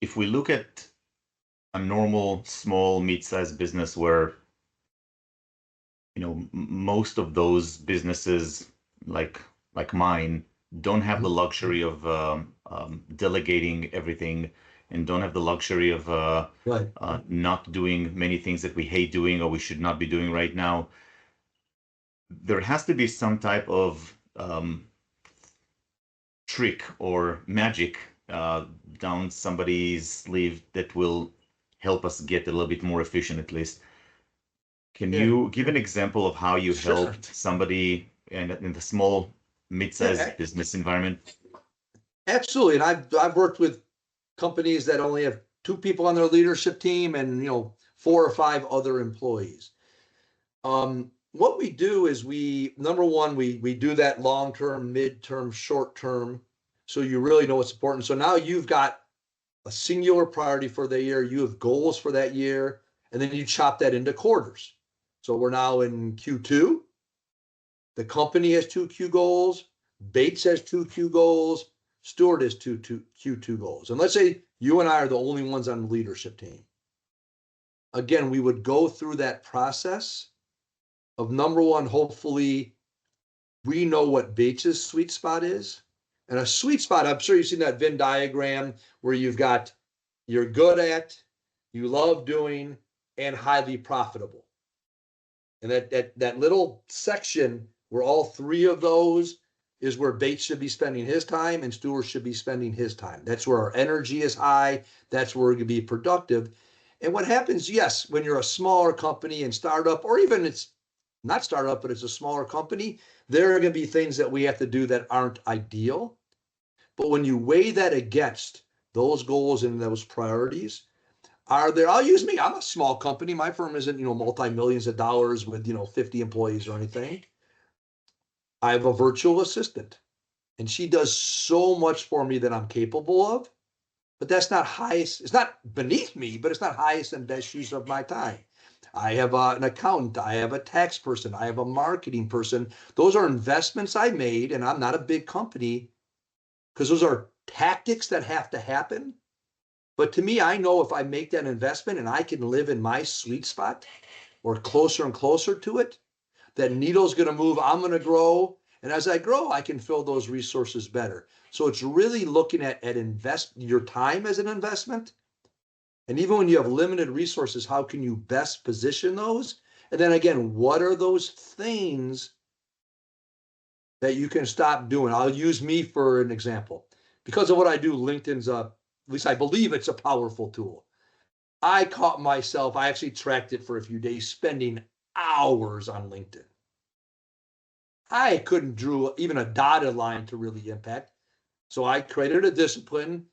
if we look at a normal small mid-sized business where most of those businesses like mine don't have the luxury of delegating everything and don't have the luxury of Right. not doing many things that we hate doing or we should not be doing right now. There has to be some type of trick or magic down somebody's sleeve that will help us get a little bit more efficient, at least. Can you give an example of how you Sure. helped somebody in the small, mid-sized business environment? Absolutely. And I've worked with companies that only have 2 people on their leadership team and 4 or 5 other employees. What we do is number one, we do that long-term, mid-term, short-term, so you really know what's important. So now you've got a singular priority for the year, you have goals for that year, and then you chop that into quarters. So we're now in Q2. The company has 2 Q goals, Bates has 2 Q goals, Stewart has 2 Q2 goals. And let's say you and I are the only ones on the leadership team. Again, we would go through that process of number one, hopefully we know what Bates's sweet spot is. And a sweet spot, I'm sure you've seen that Venn diagram where you've got you're good at, you love doing, and highly profitable. And that little section where all 3 of those is where Bates should be spending his time and Stewart should be spending his time. That's where our energy is high. That's where we're going to be productive. And what happens, yes, when you're a smaller company and startup, or even it's not startup, but it's a smaller company, there are going to be things that we have to do that aren't ideal. But when you weigh that against those goals and those priorities, I'll use me. I'm a small company. My firm isn't, multi-millions of dollars with, 50 employees or anything. I have a virtual assistant and she does so much for me that I'm capable of, but that's not highest. It's not beneath me, but it's not highest and best use of my time. I have an accountant. I have a tax person. I have a marketing person. Those are investments I made, and I'm not a big company because those are tactics that have to happen. But to me, I know if I make that investment and I can live in my sweet spot or closer and closer to it, that needle's going to move. I'm going to grow. And as I grow, I can fill those resources better. So it's really looking at invest your time as an investment. And even when you have limited resources, how can you best position those? And then again, what are those things that you can stop doing? I'll use me for an example. Because of what I do, LinkedIn's at least I believe it's a powerful tool. I caught myself, I actually tracked it for a few days, spending hours on LinkedIn. I couldn't draw even a dotted line to really impact. So I created a discipline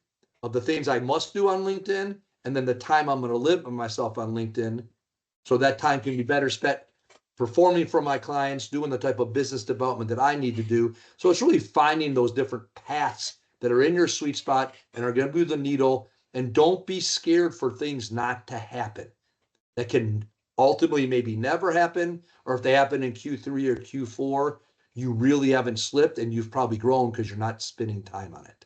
of the things I must do on LinkedIn, and then the time I'm going to live with myself on LinkedIn. So that time can be better spent performing for my clients, doing the type of business development that I need to do. So it's really finding those different paths that are in your sweet spot and are going to move the needle. And don't be scared for things not to happen. That can ultimately maybe never happen, or if they happen in Q3 or Q4, you really haven't slipped and you've probably grown because you're not spending time on it.